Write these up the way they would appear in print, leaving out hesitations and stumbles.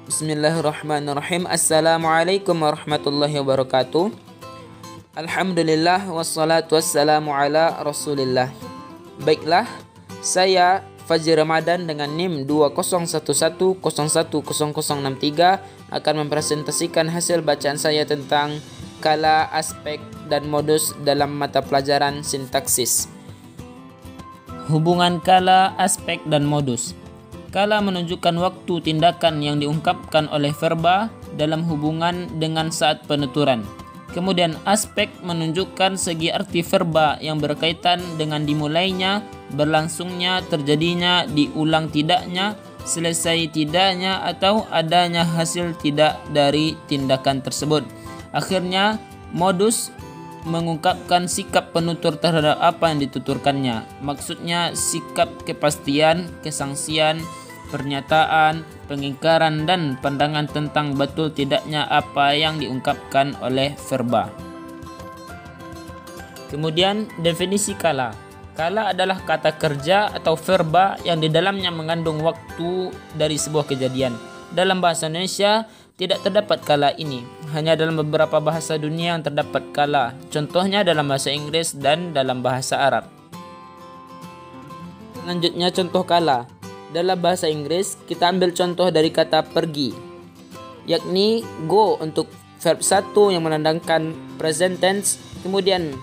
Bismillahirrahmanirrahim. Assalamualaikum warahmatullahi wabarakatuh. Alhamdulillah wassalatu wassalamu ala rasulillah. Baiklah, saya Fajri Ramadan dengan NIM 201101000063 akan mempresentasikan hasil bacaan saya tentang kala, aspek, dan modus dalam mata pelajaran sintaksis. Hubungan kala, aspek, dan modus. Kala menunjukkan waktu tindakan yang diungkapkan oleh verba dalam hubungan dengan saat penuturan. Kemudian aspek menunjukkan segi arti verba yang berkaitan dengan dimulainya, berlangsungnya, terjadinya, diulang tidaknya, selesai tidaknya, atau adanya hasil tidak dari tindakan tersebut. Akhirnya, modus mengungkapkan sikap penutur terhadap apa yang dituturkannya. Maksudnya sikap kepastian, kesangsian, pernyataan, pengingkaran, dan pandangan tentang betul tidaknya apa yang diungkapkan oleh verba. Kemudian definisi kala. Kala adalah kata kerja atau verba yang di dalamnya mengandung waktu dari sebuah kejadian. Dalam bahasa Indonesia tidak terdapat kala ini. Hanya dalam beberapa bahasa dunia yang terdapat kala. Contohnya dalam bahasa Inggris dan dalam bahasa Arab. Selanjutnya contoh kala. Dalam bahasa Inggris, kita ambil contoh dari kata pergi, yakni go untuk verb 1 yang menandakan present tense, kemudian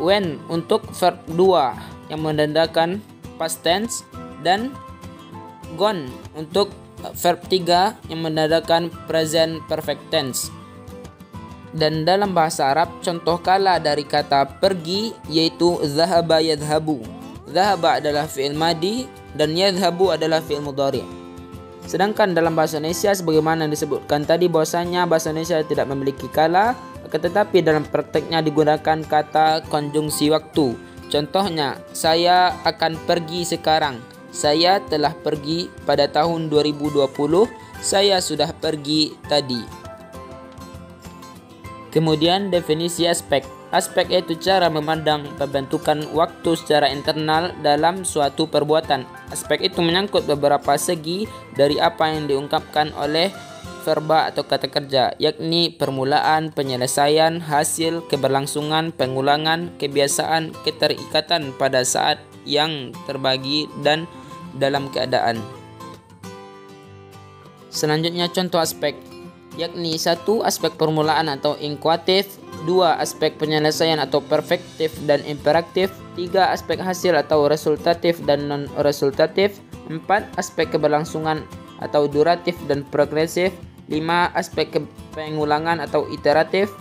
when untuk verb 2 yang menandakan past tense, dan gone untuk verb 3 yang menandakan present perfect tense. Dan dalam bahasa Arab, contoh kala dari kata pergi yaitu dhahaba yadhhabu. Dhahaba adalah fi'il madi dan yadhhabu adalah fi'il mudhari'. Sedangkan dalam bahasa Indonesia sebagaimana disebutkan tadi bahwasanya bahasa Indonesia tidak memiliki kala, akan tetapi dalam prakteknya digunakan kata konjungsi waktu. Contohnya, saya akan pergi sekarang. Saya telah pergi pada tahun 2020. Saya sudah pergi tadi. Kemudian definisi aspek. Aspek yaitu cara memandang pembentukan waktu secara internal dalam suatu perbuatan. Aspek itu menyangkut beberapa segi dari apa yang diungkapkan oleh verba atau kata kerja, yakni permulaan, penyelesaian, hasil, keberlangsungan, pengulangan, kebiasaan, keterikatan pada saat yang terbagi, dan dalam keadaan. Selanjutnya contoh aspek, yakni 1. Aspek permulaan atau inkuatif, 2. Aspek penyelesaian atau perfektif dan imperatif, 3. Aspek hasil atau resultatif dan non-resultatif, 4. Aspek keberlangsungan atau duratif dan progresif, 5. Aspek pengulangan atau iteratif,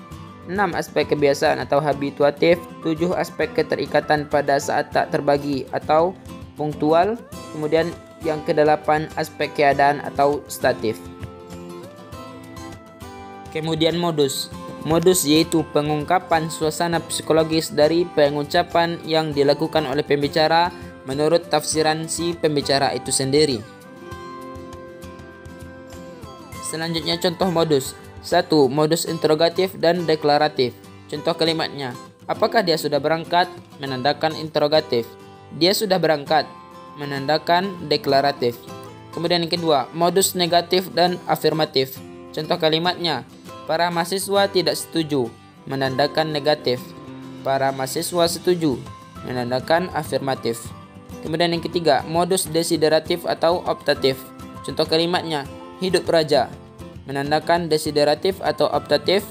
6. Aspek kebiasaan atau habituatif, 7. Aspek keterikatan pada saat tak terbagi atau punktual, kemudian yang ke-8 aspek keadaan atau statif. Kemudian modus. Modus yaitu pengungkapan suasana psikologis dari pengucapan yang dilakukan oleh pembicara menurut tafsiran si pembicara itu sendiri. Selanjutnya contoh modus. 1. Modus interrogatif dan deklaratif. Contoh kalimatnya, apakah dia sudah berangkat? Menandakan interrogatif. Dia sudah berangkat, menandakan deklaratif. Kemudian yang kedua, modus negatif dan afirmatif. Contoh kalimatnya, para mahasiswa tidak setuju, menandakan negatif. Para mahasiswa setuju, menandakan afirmatif. Kemudian yang ketiga, modus desideratif atau optatif. Contoh kalimatnya, hidup raja, menandakan desideratif atau optatif.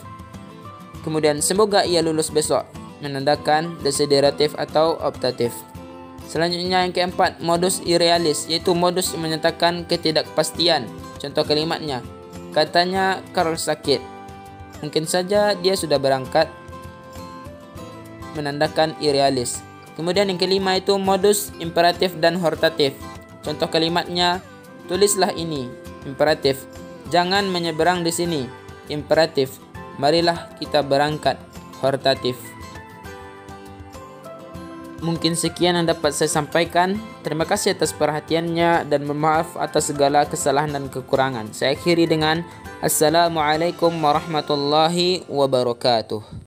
Kemudian semoga ia lulus besok, menandakan desideratif atau optatif. Selanjutnya yang keempat, modus irrealis, yaitu modus yang menyatakan ketidakpastian. Contoh kalimatnya, katanya Karl sakit, mungkin saja dia sudah berangkat, menandakan irrealis. Kemudian yang kelima itu modus imperatif dan hortatif. Contoh kalimatnya, tulislah ini, imperatif, jangan menyeberang di sini, imperatif, marilah kita berangkat, hortatif. Mungkin sekian yang dapat saya sampaikan. Terima kasih atas perhatiannya dan maaf atas segala kesalahan dan kekurangan. Saya akhiri dengan Assalamualaikum warahmatullahi wabarakatuh.